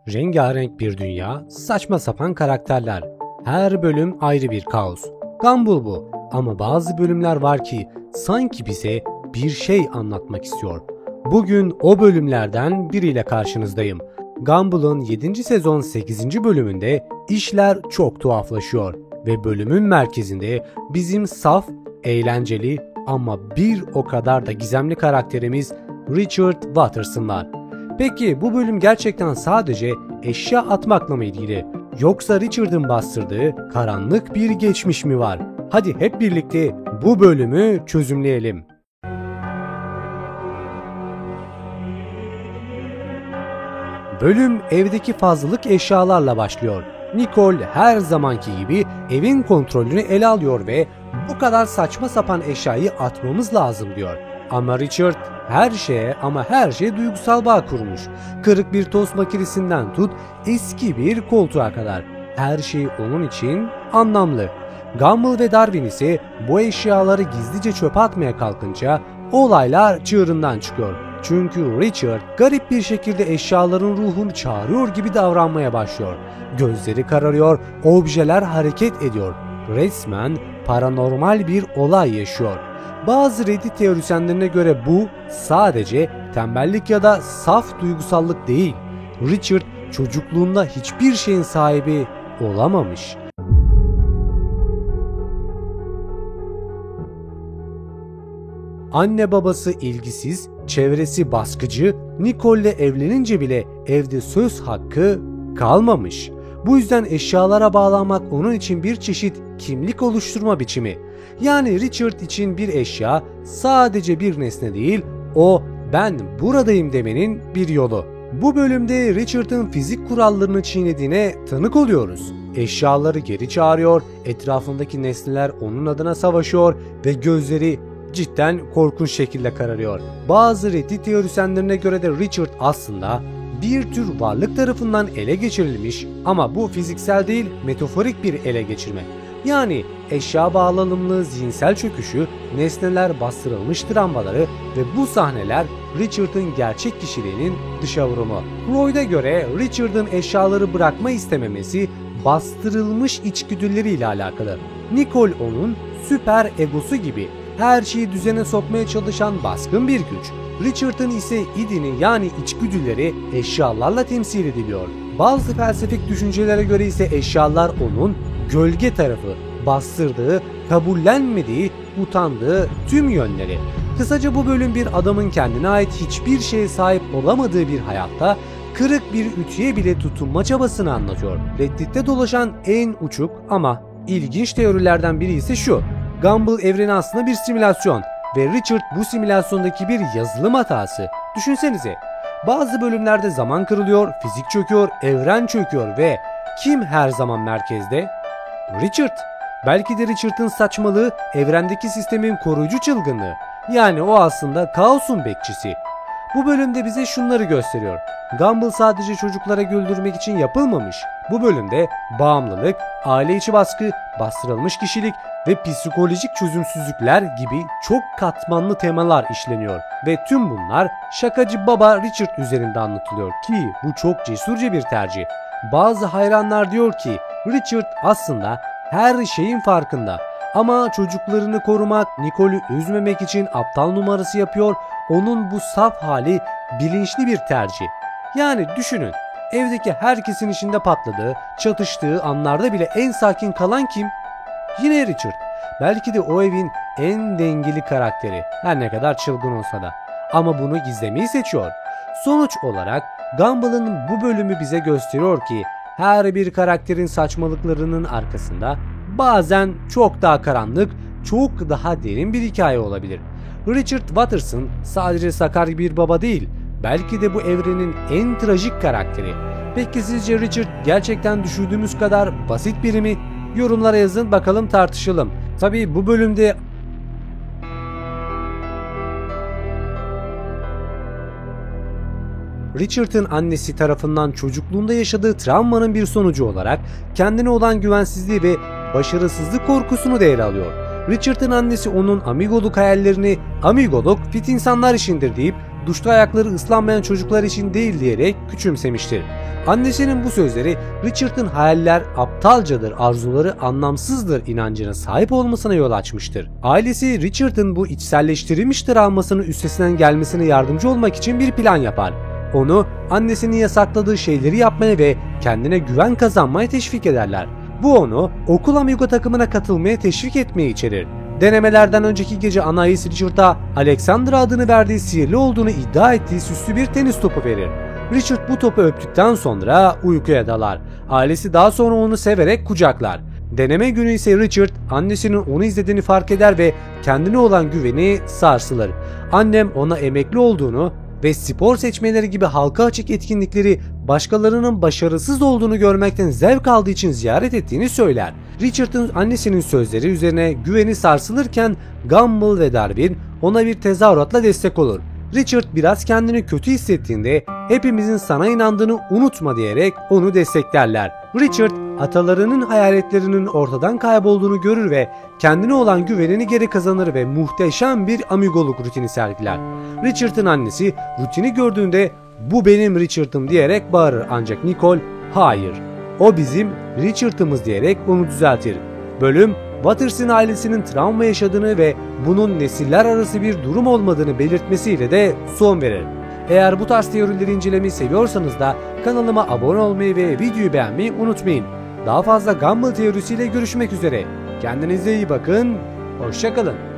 Rengarenk bir dünya, saçma sapan karakterler. Her bölüm ayrı bir kaos. Gumball bu. Ama bazı bölümler var ki sanki bize bir şey anlatmak istiyor. Bugün o bölümlerden biriyle karşınızdayım. Gumball'ın 7. sezon 8. bölümünde işler çok tuhaflaşıyor ve bölümün merkezinde bizim saf, eğlenceli ama bir o kadar da gizemli karakterimiz Richard Watterson var. Peki bu bölüm gerçekten sadece eşya atmakla mı ilgili? Yoksa Richard'ın bastırdığı karanlık bir geçmiş mi var? Hadi hep birlikte bu bölümü çözümleyelim. Bölüm evdeki fazlalık eşyalarla başlıyor. Nicole her zamanki gibi evin kontrolünü ele alıyor ve bu kadar saçma sapan eşyayı atmamız lazım diyor. Ama Richard her şeye duygusal bağ kurmuş. Kırık bir tost makinesinden tut eski bir koltuğa kadar. Her şey onun için anlamlı. Gumball ve Darwin ise bu eşyaları gizlice çöpe atmaya kalkınca olaylar çığırından çıkıyor. Çünkü Richard garip bir şekilde eşyaların ruhunu çağırıyor gibi davranmaya başlıyor. Gözleri kararıyor, objeler hareket ediyor. Resmen paranormal bir olay yaşıyor. Bazı Reddit teorisyenlerine göre bu sadece tembellik ya da saf duygusallık değil. Richard çocukluğunda hiçbir şeyin sahibi olamamış. Anne babası ilgisiz, çevresi baskıcı, Nicole'le evlenince bile evde söz hakkı kalmamış. Bu yüzden eşyalara bağlanmak onun için bir çeşit kimlik oluşturma biçimi. Yani Richard için bir eşya sadece bir nesne değil, o ben buradayım demenin bir yolu. Bu bölümde Richard'ın fizik kurallarını çiğnediğine tanık oluyoruz. Eşyaları geri çağırıyor, etrafındaki nesneler onun adına savaşıyor ve gözleri cidden korkunç şekilde kararıyor. Bazı Reddit teorisyenlerine göre de Richard aslında bir tür varlık tarafından ele geçirilmiş ama bu fiziksel değil metaforik bir ele geçirme. Yani eşya bağlanımlı zihinsel çöküşü, nesneler bastırılmış travmaları ve bu sahneler Richard'ın gerçek kişiliğinin dışa vurumu. Freud'a göre Richard'ın eşyaları bırakma istememesi bastırılmış içgüdüleriyle alakalı. Nicole onun süper egosu gibi her şeyi düzene sokmaya çalışan baskın bir güç. Richard'ın ise idini yani içgüdüleri eşyalarla temsil ediliyor. Bazı felsefik düşüncelere göre ise eşyalar onun gölge tarafı, bastırdığı, kabullenmediği, utandığı tüm yönleri. Kısaca bu bölüm bir adamın kendine ait hiçbir şeye sahip olamadığı bir hayatta kırık bir ütüye bile tutunma çabasını anlatıyor. Reddit'te dolaşan en uçuk ama ilginç teorilerden biri ise şu: Gumball evreni aslında bir simülasyon ve Richard bu simülasyondaki bir yazılım hatası. Düşünsenize, bazı bölümlerde zaman kırılıyor, fizik çöküyor, evren çöküyor ve kim her zaman merkezde? Richard. Belki de Richard'ın saçmalığı evrendeki sistemin koruyucu çılgınlığı. Yani o aslında kaosun bekçisi. Bu bölümde bize şunları gösteriyor. Gumball sadece çocuklara güldürmek için yapılmamış. Bu bölümde bağımlılık, aile içi baskı, bastırılmış kişilik ve psikolojik çözümsüzlükler gibi çok katmanlı temalar işleniyor. Ve tüm bunlar şakacı baba Richard üzerinde anlatılıyor ki bu çok cesurca bir tercih. Bazı hayranlar diyor ki Richard aslında her şeyin farkında ama çocuklarını korumak, Nicole'ü üzmemek için aptal numarası yapıyor. Onun bu saf hali bilinçli bir tercih. Yani düşünün, evdeki herkesin içinde patladığı, çatıştığı anlarda bile en sakin kalan kim? Yine Richard. Belki de o evin en dengeli karakteri, her ne kadar çılgın olsa da. Ama bunu gizlemeyi seçiyor. Sonuç olarak Gumball'ın bu bölümü bize gösteriyor ki her bir karakterin saçmalıklarının arkasında bazen çok daha karanlık, çok daha derin bir hikaye olabilir. Richard Watterson sadece sakar bir baba değil, belki de bu evrenin en trajik karakteri. Peki sizce Richard gerçekten düşündüğümüz kadar basit biri mi? Yorumlara yazın, bakalım, tartışalım. Tabii bu bölümde Richard'ın annesi tarafından çocukluğunda yaşadığı travmanın bir sonucu olarak kendine olan güvensizliği ve başarısızlık korkusunu da ele alıyor. Richard'ın annesi onun amigoluk hayallerini "amigoluk fit insanlar işindir" deyip duşta ayakları ıslanmayan çocuklar için değil diyerek küçümsemiştir. Annesinin bu sözleri Richard'ın hayaller aptalcadır, arzuları anlamsızdır inancına sahip olmasına yol açmıştır. Ailesi Richard'ın bu içselleştirilmiş travmasının üstesinden gelmesine yardımcı olmak için bir plan yapar. Onu annesinin yasakladığı şeyleri yapmaya ve kendine güven kazanmaya teşvik ederler. Bu onu okul amigo takımına katılmaya teşvik etmeyi içerir. Denemelerden önceki gece Anais Richard'a Alexandra adını verdiği sihirli olduğunu iddia ettiği süslü bir tenis topu verir. Richard bu topu öptükten sonra uykuya dalar. Ailesi daha sonra onu severek kucaklar. Deneme günü ise Richard annesinin onu izlediğini fark eder ve kendine olan güveni sarsılır. Annem ona emekli olduğunu ve spor seçmeleri gibi halka açık etkinlikleri başkalarının başarısız olduğunu görmekten zevk aldığı için ziyaret ettiğini söyler. Richard'ın annesinin sözleri üzerine güveni sarsılırken Gumball ve Darwin ona bir tezahüratla destek olur. Richard biraz kendini kötü hissettiğinde "hepimizin sana inandığını unutma" diyerek onu desteklerler. Richard atalarının hayaletlerinin ortadan kaybolduğunu görür ve kendine olan güvenini geri kazanır ve muhteşem bir amigoluk rutini sergiler. Richard'ın annesi rutini gördüğünde "bu benim Richard'ım" diyerek bağırır, ancak Nicole "hayır, o bizim Richard'ımız" diyerek onu düzeltir. Bölüm Waters'ın ailesinin travma yaşadığını ve bunun nesiller arası bir durum olmadığını belirtmesiyle de son verir. Eğer bu tarz teorileri incelemeyi seviyorsanız da kanalıma abone olmayı ve videoyu beğenmeyi unutmayın. Daha fazla Gumball teorisiyle görüşmek üzere. Kendinize iyi bakın, hoşça kalın.